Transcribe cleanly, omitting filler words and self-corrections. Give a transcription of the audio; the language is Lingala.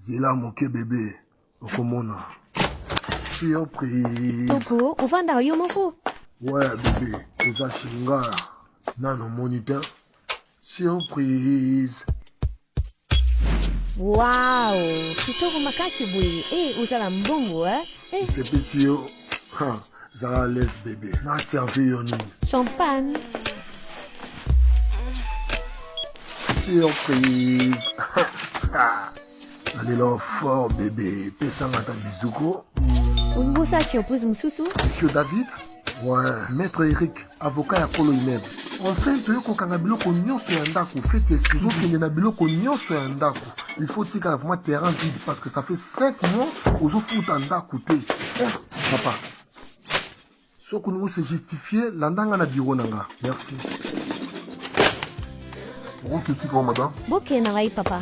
Zela moke bébé. Okomona. Surprise. Toko, ovanda yo moko. Ouais, bébé. Oza Lingala. Nano moniteur. Surprise. Wow, kitoko makasi boye. Ozala mbongo, C'est petit. Zara à l'aise, bébé. Na servi yoni. Champagne. Surprise. Allez là fort, bébé. Pesanga ta bizuko. Ungosa surprise mususu. Monsieur David. Ouais, maître Eric, avocat à Polo Immeuble. Enfin, tu es un biloko nyonso ya ndako. Faites excuse qu'il y a biloko nyonso ya ndako. Il faut que vraiment terrain vide parce que ça fait 5 mois aux autres foot en ndako. Papa. Ce que nous se justifié, l'andanga na bureau nanga. Merci. Bon, que tu madame? Boke na wai papa.